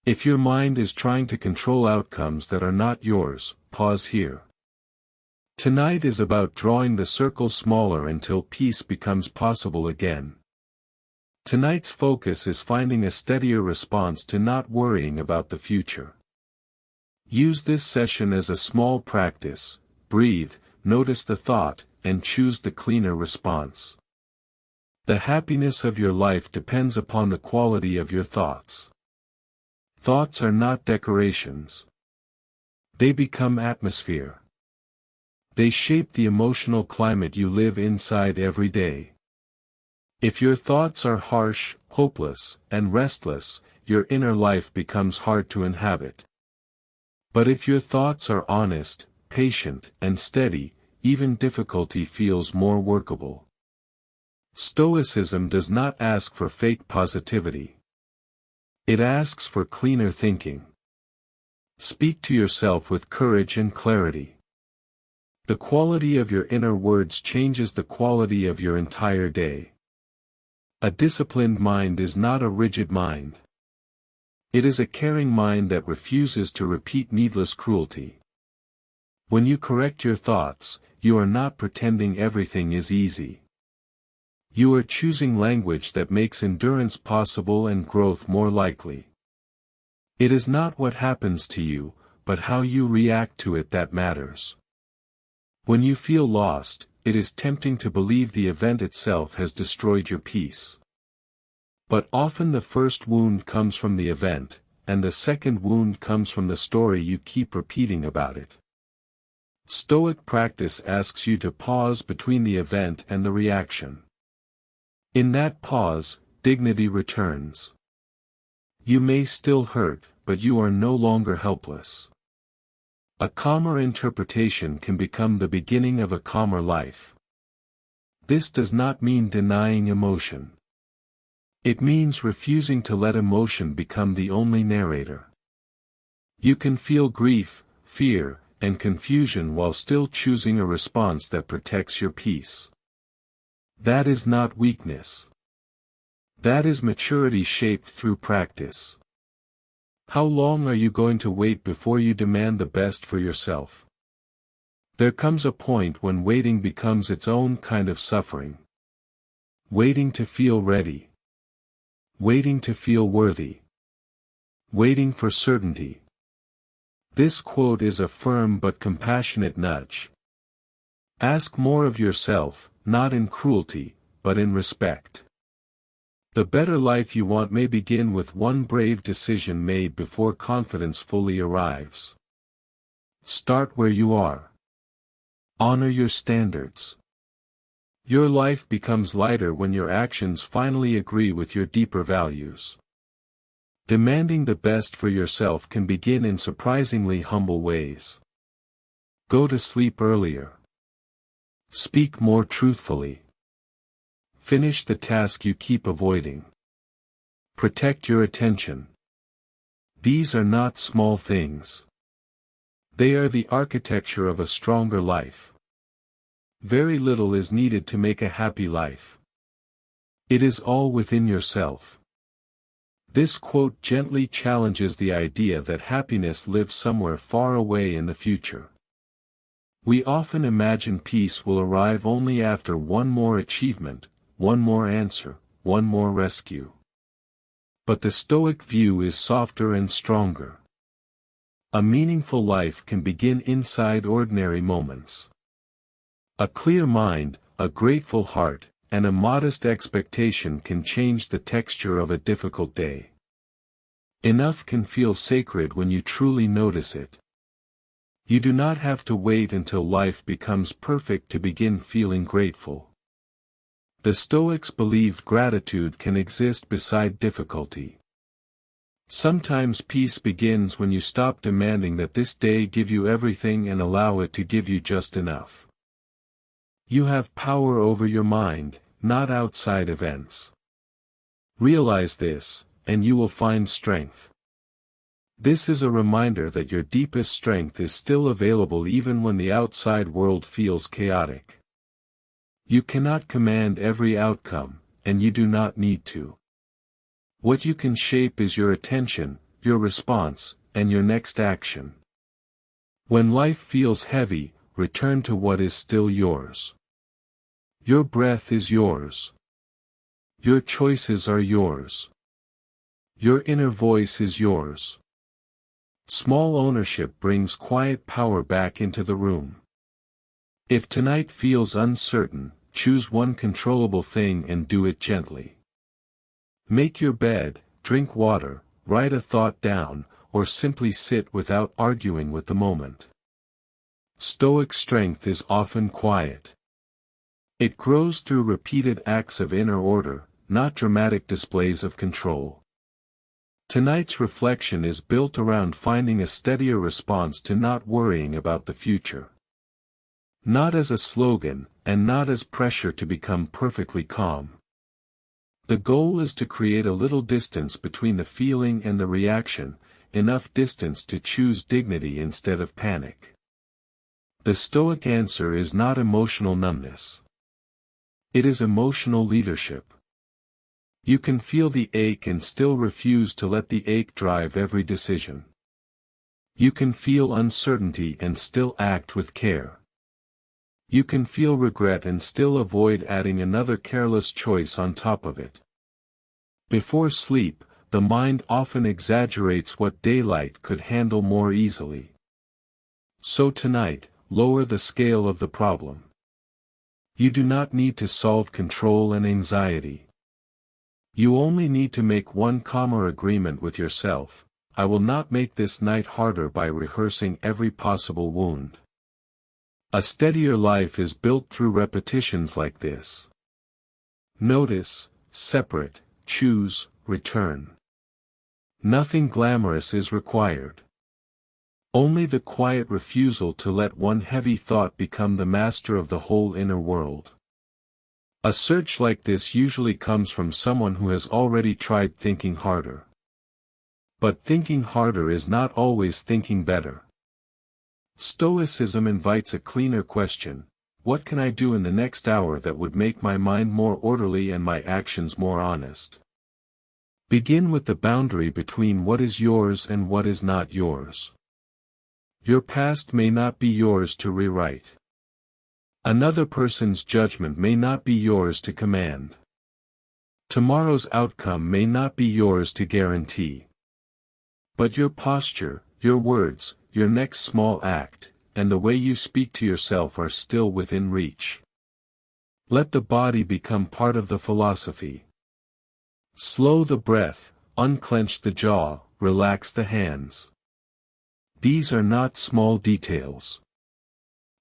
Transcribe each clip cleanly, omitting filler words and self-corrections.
If your mind is trying to control outcomes that are not yours, pause here. Tonight is about drawing the circle smaller until peace becomes possible again. Tonight's focus is finding a steadier response to not worrying about the future. Use this session as a small practice. Breathe, notice the thought, and choose the cleaner response. The happiness of your life depends upon the quality of your thoughts. Thoughts are not decorations. They become atmosphere. They shape the emotional climate you live inside every day. If your thoughts are harsh, hopeless, and restless, your inner life becomes hard to inhabit. But if your thoughts are honest, patient, and steady, even difficulty feels more workable. Stoicism does not ask for fake positivity. It asks for cleaner thinking. Speak to yourself with courage and clarity. The quality of your inner words changes the quality of your entire day. A disciplined mind is not a rigid mind. It is a caring mind that refuses to repeat needless cruelty. When you correct your thoughts, you are not pretending everything is easy. You are choosing language that makes endurance possible and growth more likely. It is not what happens to you, but how you react to it that matters. When you feel lost, it is tempting to believe the event itself has destroyed your peace. But often the first wound comes from the event, and the second wound comes from the story you keep repeating about it. Stoic practice asks you to pause between the event and the reaction. In that pause, dignity returns. You may still hurt, but you are no longer helpless. A calmer interpretation can become the beginning of a calmer life. This does not mean denying emotion. It means refusing to let emotion become the only narrator. You can feel grief, fear, and confusion while still choosing a response that protects your peace. That is not weakness. That is maturity shaped through practice. How long are you going to wait before you demand the best for yourself? There comes a point when waiting becomes its own kind of suffering. Waiting to feel ready. Waiting to feel worthy. Waiting for certainty. This quote is a firm but compassionate nudge. Ask more of yourself, not in cruelty, but in respect. The better life you want may begin with one brave decision made before confidence fully arrives. Start where you are. Honor your standards. Your life becomes lighter when your actions finally agree with your deeper values. Demanding the best for yourself can begin in surprisingly humble ways. Go to sleep earlier. Speak more truthfully. Finish the task you keep avoiding. Protect your attention. These are not small things. They are the architecture of a stronger life. Very little is needed to make a happy life. It is all within yourself. This quote gently challenges the idea that happiness lives somewhere far away in the future. We often imagine peace will arrive only after one more achievement, one more answer, one more rescue. But the Stoic view is softer and stronger. A meaningful life can begin inside ordinary moments. A clear mind, a grateful heart, and a modest expectation can change the texture of a difficult day. Enough can feel sacred when you truly notice it. You do not have to wait until life becomes perfect to begin feeling grateful. The Stoics believed gratitude can exist beside difficulty. Sometimes peace begins when you stop demanding that this day give you everything and allow it to give you just enough. You have power over your mind, not outside events. Realize this, and you will find strength. This is a reminder that your deepest strength is still available even when the outside world feels chaotic. You cannot command every outcome, and you do not need to. What you can shape is your attention, your response, and your next action. When life feels heavy, return to what is still yours. Your breath is yours. Your choices are yours. Your inner voice is yours. Small ownership brings quiet power back into the room. If tonight feels uncertain, choose one controllable thing and do it gently. Make your bed, drink water, write a thought down, or simply sit without arguing with the moment. Stoic strength is often quiet. It grows through repeated acts of inner order, not dramatic displays of control. Tonight's reflection is built around finding a steadier response to not worrying about the future. Not as a slogan, and not as pressure to become perfectly calm. The goal is to create a little distance between the feeling and the reaction, enough distance to choose dignity instead of panic. The Stoic answer is not emotional numbness. It is emotional leadership. You can feel the ache and still refuse to let the ache drive every decision. You can feel uncertainty and still act with care. You can feel regret and still avoid adding another careless choice on top of it. Before sleep, the mind often exaggerates what daylight could handle more easily. So tonight, lower the scale of the problem. You do not need to solve control and anxiety. You only need to make one calmer agreement with yourself: I will not make this night harder by rehearsing every possible wound. A steadier life is built through repetitions like this. Notice, separate, choose, return. Nothing glamorous is required. Only the quiet refusal to let one heavy thought become the master of the whole inner world. A search like this usually comes from someone who has already tried thinking harder. But thinking harder is not always thinking better. Stoicism invites a cleaner question: what can I do in the next hour that would make my mind more orderly and my actions more honest? Begin with the boundary between what is yours and what is not yours. Your past may not be yours to rewrite. Another person's judgment may not be yours to command. Tomorrow's outcome may not be yours to guarantee. But your posture, your words, your next small act, and the way you speak to yourself are still within reach. Let the body become part of the philosophy. Slow the breath, unclench the jaw, relax the hands. These are not small details.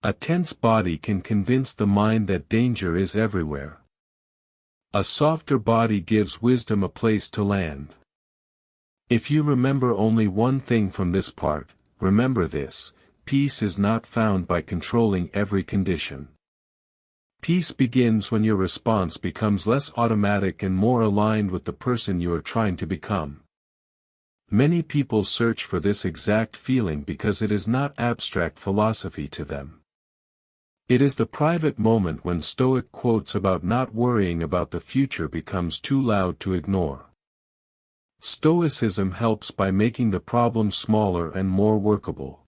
A tense body can convince the mind that danger is everywhere. A softer body gives wisdom a place to land. If you remember only one thing from this part, remember this: peace is not found by controlling every condition. Peace begins when your response becomes less automatic and more aligned with the person you are trying to become. Many people search for this exact feeling because it is not abstract philosophy to them. It is the private moment when Stoic quotes about not worrying about the future becomes too loud to ignore. Stoicism helps by making the problem smaller and more workable.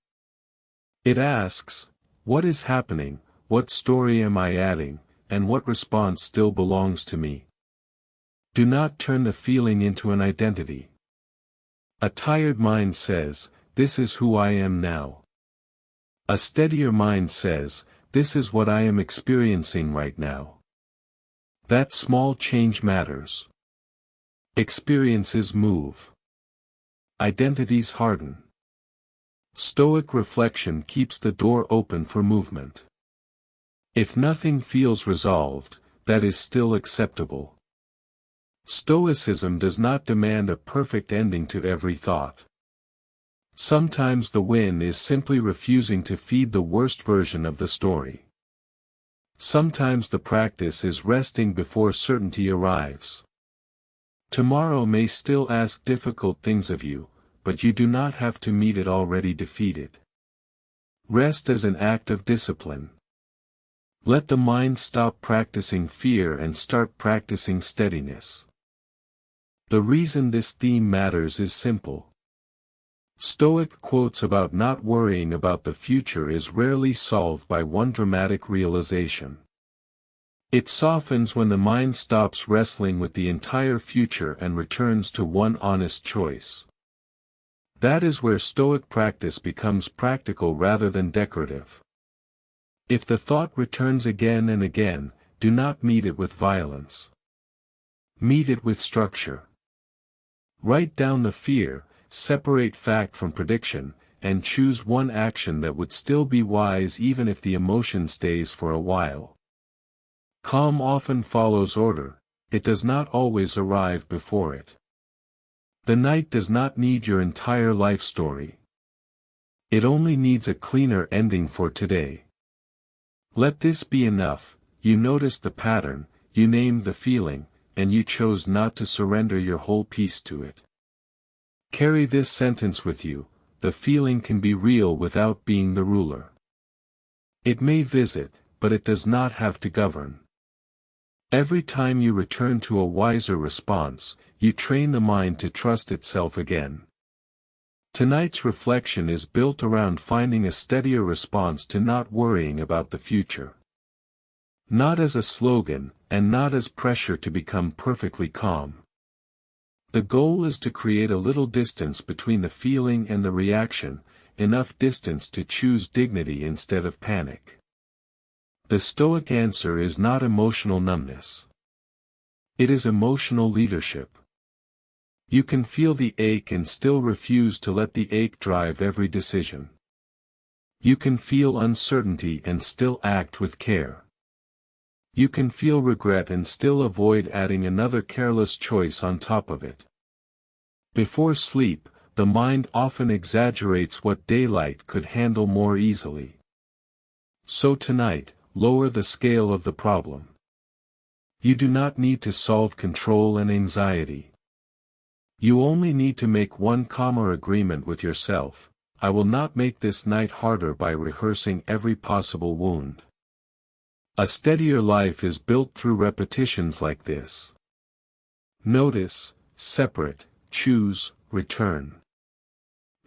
It asks, what is happening, what story am I adding, and what response still belongs to me? Do not turn the feeling into an identity. A tired mind says, this is who I am now. A steadier mind says, this is what I am experiencing right now. That small change matters. Experiences move. Identities harden. Stoic reflection keeps the door open for movement. If nothing feels resolved, that is still acceptable. Stoicism does not demand a perfect ending to every thought. Sometimes the win is simply refusing to feed the worst version of the story. Sometimes the practice is resting before certainty arrives. Tomorrow may still ask difficult things of you, but you do not have to meet it already defeated. Rest as an act of discipline. Let the mind stop practicing fear and start practicing steadiness. The reason this theme matters is simple. Stoic quotes about not worrying about the future is rarely solved by one dramatic realization. It softens when the mind stops wrestling with the entire future and returns to one honest choice. That is where Stoic practice becomes practical rather than decorative. If the thought returns again and again, do not meet it with violence. Meet it with structure. Write down the fear, separate fact from prediction, and choose one action that would still be wise even if the emotion stays for a while. Calm often follows order, it does not always arrive before it. The night does not need your entire life story. It only needs a cleaner ending for today. Let this be enough. You noticed the pattern, you named the feeling, and you chose not to surrender your whole piece to it. Carry this sentence with you: the feeling can be real without being the ruler. It may visit, but it does not have to govern. Every time you return to a wiser response, you train the mind to trust itself again. Tonight's reflection is built around finding a steadier response to not worrying about the future. Not as a slogan, and not as pressure to become perfectly calm. The goal is to create a little distance between the feeling and the reaction, enough distance to choose dignity instead of panic. The Stoic answer is not emotional numbness. It is emotional leadership. You can feel the ache and still refuse to let the ache drive every decision. You can feel uncertainty and still act with care. You can feel regret and still avoid adding another careless choice on top of it. Before sleep, the mind often exaggerates what daylight could handle more easily. So tonight, lower the scale of the problem. You do not need to solve control and anxiety. You only need to make one calmer agreement with yourself: I will not make this night harder by rehearsing every possible wound. A steadier life is built through repetitions like this. Notice, separate, choose, return.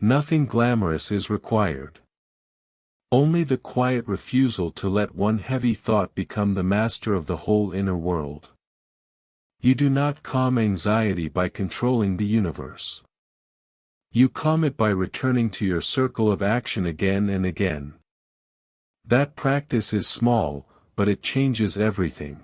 Nothing glamorous is required. Only the quiet refusal to let one heavy thought become the master of the whole inner world. You do not calm anxiety by controlling the universe. You calm it by returning to your circle of action again and again. That practice is small, but it changes everything.